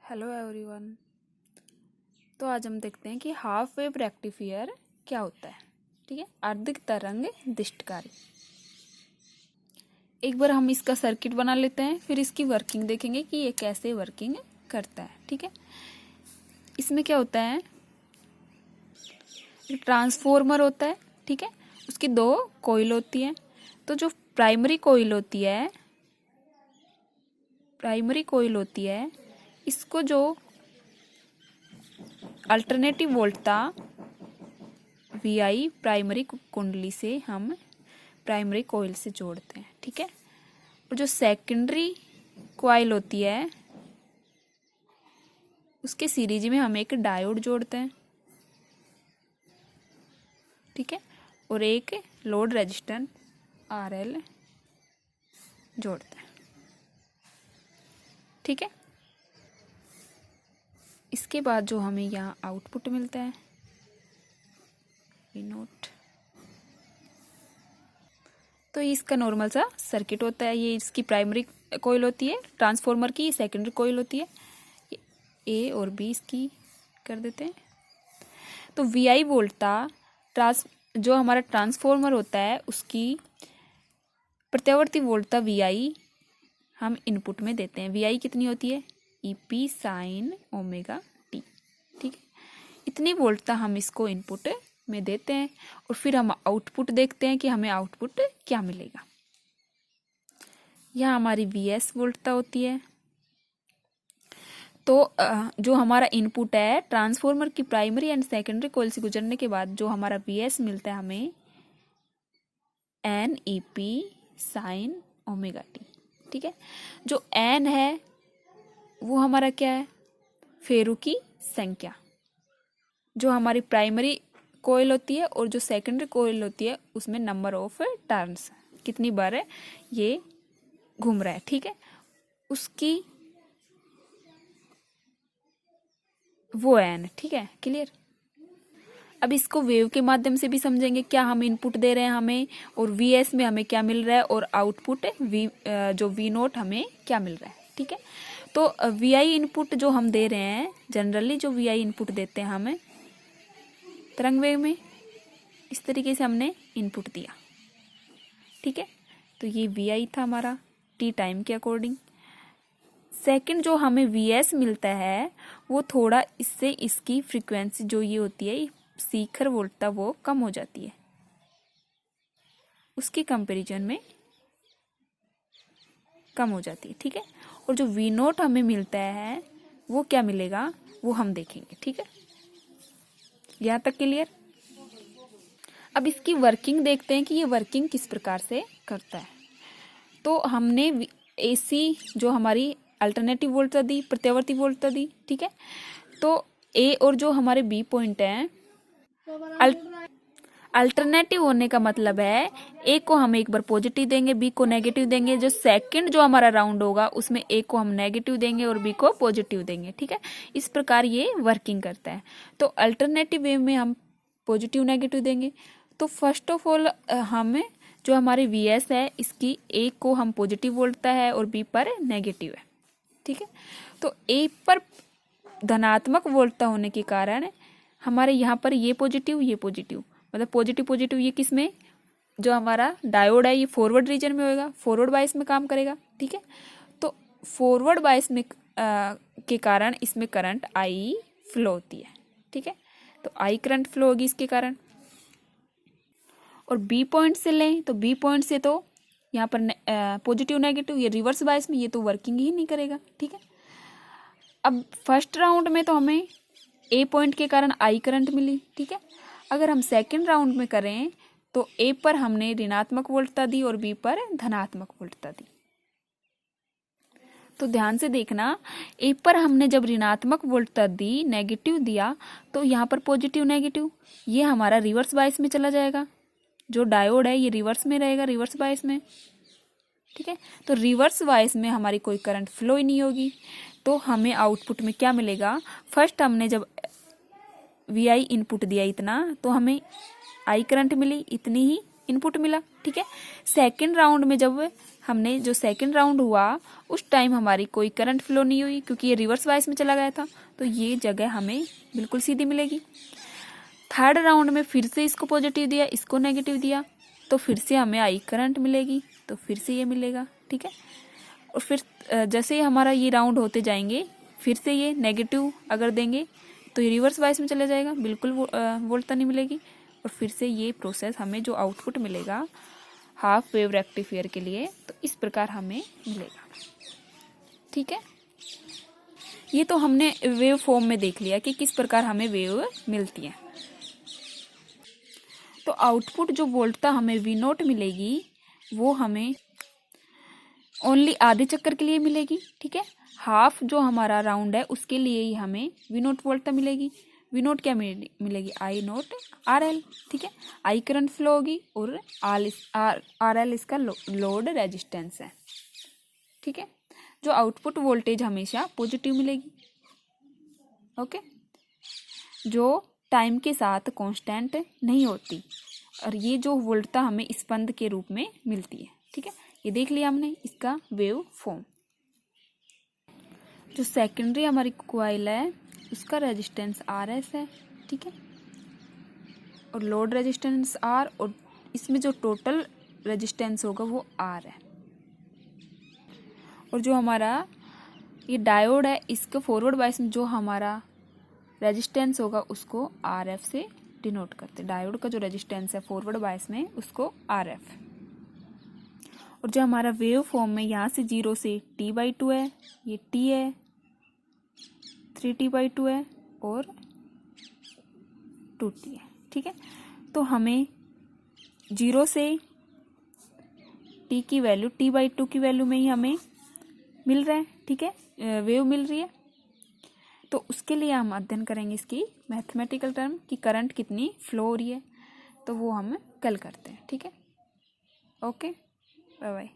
Hello everyone. तो आज हम देखते हैं कि हाफ वेव रेक्टिफायर क्या होता है। ठीक है, अर्धिक तरंग दीष्टकारी। एक बार हम इसका सर्किट बना लेते हैं, फिर इसकी वर्किंग देखेंगे कि ये कैसे वर्किंग करता है। ठीक है, इसमें क्या होता है, ट्रांसफॉर्मर होता है। ठीक है, उसकी दो कॉइल होती है। तो जो प्राइमरी कॉइल होती है इसको जो अल्टरनेटिव वोल्टता VI प्राइमरी कुंडली से हम प्राइमरी कॉइल से जोड़ते हैं। ठीक है, और जो सेकेंडरी कॉइल होती है उसके सीरीज में हम एक डायोड जोड़ते हैं। ठीक है, और एक लोड रेजिस्टेंस RL जोड़ते हैं। ठीक है, इसके बाद जो हमें यहाँ आउटपुट मिलता है V नोट, तो इसका नॉर्मल सा सर्किट होता है। ये इसकी प्राइमरी कॉइल होती है, ट्रांसफॉर्मर की सेकेंडरी कॉइल होती है। A और B इसकी कर देते हैं। तो VI वोल्टता जो हमारा ट्रांसफॉर्मर होता है उसकी प्रत्यावर्ती वोल्टता VI हम इनपुट में देते हैं। VI कितनी होती है, EP sin ओमेगा t। ठीक है, इतनी वोल्टता हम इसको इनपुट में देते हैं और फिर हम आउटपुट देखते हैं कि हमें आउटपुट क्या मिलेगा। यह हमारी VS वोल्टता होती है। तो जो हमारा इनपुट है ट्रांसफॉर्मर की प्राइमरी एंड सेकेंडरी कॉइल से गुजरने के बाद जो हमारा VS मिलता है हमें NEP sin ओमेगा t। ठीक है, जो N है वो हमारा क्या है, फेरू की संख्या। जो हमारी प्राइमरी कॉइल होती है और जो सेकेंडरी कॉइल होती है उसमें नंबर ऑफ टर्न्स, कितनी बार है ये घूम रहा है। ठीक है, उसकी वो N। ठीक है, क्लियर। अब इसको वेव के माध्यम से भी समझेंगे, क्या हम इनपुट दे रहे हैं हमें और VS में हमें क्या मिल रहा है और आउटपुट जो V नोट हमें क्या मिल रहा है। ठीक है, तो VI इनपुट जो हम दे रहे हैं, जनरली जो VI इनपुट देते हैं हमें तरंग वेव में, इस तरीके से हमने इनपुट दिया। ठीक है, तो ये VI था हमारा T टाइम के अकॉर्डिंग। सेकंड जो हमें VS मिलता है वो थोड़ा इससे इसकी फ्रीक्वेंसी जो ये होती है शिखर वोल्टता वो कम हो जाती है, उसकी कंपैरिजन में कम हो जाती है। ठीक है, और जो V नोट हमें मिलता है वो क्या मिलेगा वो हम देखेंगे। ठीक है, यहाँ तक क्लियर। अब इसकी वर्किंग देखते हैं कि ये वर्किंग किस प्रकार से करता है। तो हमने AC जो हमारी अल्टरनेटिव वोल्टता दी, प्रत्यावर्ती वोल्टता दी। ठीक है, तो A और जो हमारे B पॉइंट हैं, अल्टरनेटिव होने का मतलब है A को हम एक बार पॉजिटिव देंगे, B को नेगेटिव देंगे। जो सेकंड जो हमारा राउंड होगा उसमें A को हम नेगेटिव देंगे और B को पॉजिटिव देंगे। ठीक है, इस प्रकार ये वर्किंग करता है। तो अल्टरनेटिव वे में हम पॉजिटिव नेगेटिव देंगे। तो फर्स्ट ऑफ ऑल हमें जो हमारी VS है इसकी A को हम पॉजिटिव बोलता है और B पर नेगेटिव है। ठीक है, तो A पर धनात्मक वोल्टता होने के कारण हमारे यहाँ पर ये पॉजिटिव मतलब पॉजिटिव पॉजिटिव ये किस में, जो हमारा डायोड है ये फॉरवर्ड रीजन में होगा, फॉरवर्ड बायस में काम करेगा। ठीक है, तो फॉरवर्ड बायस में के कारण इसमें करंट I फ्लो होती है। ठीक है, तो I करंट फ्लो होगी इसके कारण। और B पॉइंट से लें तो B पॉइंट से तो यहाँ पर पॉजिटिव नेगेटिव ये रिवर्स बायस में ये तो वर्किंग ही नहीं करेगा। ठीक है, अब फर्स्ट राउंड में तो हमें A पॉइंट के कारण I करंट मिली। ठीक है, अगर हम सेकंड राउंड में करें तो A पर हमने ऋणात्मक वोल्टता दी और B पर धनात्मक वोल्टता दी। तो ध्यान से देखना, A पर हमने जब ऋणात्मक वोल्टता दी, नेगेटिव दिया, तो यहाँ पर पॉजिटिव नेगेटिव ये हमारा रिवर्स बायस में चला जाएगा। जो डायोड है ये रिवर्स में रहेगा, रिवर्स बायस में। ठीक है, तो रिवर्स बायस में हमारी कोई करंट फ्लो ही नहीं होगी। तो हमें आउटपुट में क्या मिलेगा, फर्स्ट हमने जब VI इनपुट दिया इतना, तो हमें I करंट मिली इतनी ही इनपुट मिला, ठीक है। सेकंड राउंड में जब हमने जो सेकंड राउंड हुआ उस टाइम हमारी कोई करंट फ्लो नहीं हुई क्योंकि ये रिवर्स वाइस में चला गया था, तो ये जगह हमें बिल्कुल सीधी मिलेगी। थर्ड राउंड में फिर से इसको पॉजिटिव दिया, इसको नेगेटिव दिया, तो फिर से हमें आई करंट मिलेगी, तो फिर से ये मिलेगा, ठीक है। और फिर जैसे हमारा ये राउंड होते जाएंगे फिर से ये नेगेटिव अगर देंगे तो ये रिवर्स वाइस में चला जाएगा, बिल्कुल वोल्टता नहीं मिलेगी। और फिर से ये प्रोसेस हमें जो आउटपुट मिलेगा हाफ वेव रेक्टिफायर के लिए, तो इस प्रकार हमें मिलेगा, ठीक है। ये तो हमने वेव फॉर्म में देख लिया कि किस प्रकार हमें वेव मिलती है। तो आउटपुट जो वोल्टता हमें वी नोट मिलेगी वो हमें ओनली आधे चक्कर के लिए मिलेगी, ठीक है। हाफ जो हमारा राउंड है उसके लिए ही हमें वी नोट वोल्टता मिलेगी। वी नोट क्या मिलेगी, आई नोट आर एल, ठीक है। आई करंट फ्लो होगी और आर एल इसका लोड रेजिस्टेंस है, ठीक है। जो आउटपुट वोल्टेज हमेशा पॉजिटिव मिलेगी, ओके, जो टाइम के साथ कांस्टेंट नहीं होती, और ये जो वोल्टता हमें स्पंद के रूप में मिलती है, ठीक है। ये देख लिया हमने इसका वेव फॉर्म। जो सेकेंडरी हमारी कॉइल है उसका रेजिस्टेंस आर एस है, ठीक है, और लोड रेजिस्टेंस आर, और इसमें जो टोटल रेजिस्टेंस होगा वो आर है। और जो हमारा ये डायोड है इसके फॉरवर्ड बायस में जो हमारा रेजिस्टेंस होगा उसको आर एफ से डिनोट करते हैं। डायोड का जो रेजिस्टेंस है फॉरवर्ड बायस में उसको आर एफ। और जो हमारा वेव फॉर्म में यहाँ से 0 से t/2 है, ये t है, 3t/2 है और 2t है, ठीक है। तो हमें 0 से t की वैल्यू t/2 की वैल्यू में ही हमें मिल रहा है, ठीक है, वेव मिल रही है। तो उसके लिए हम अध्ययन करेंगे इसकी मैथमेटिकल टर्म कि करंट कितनी फ्लो हो रही है, तो वो हम कल करते हैं, ठीक है। Okay, bye bye.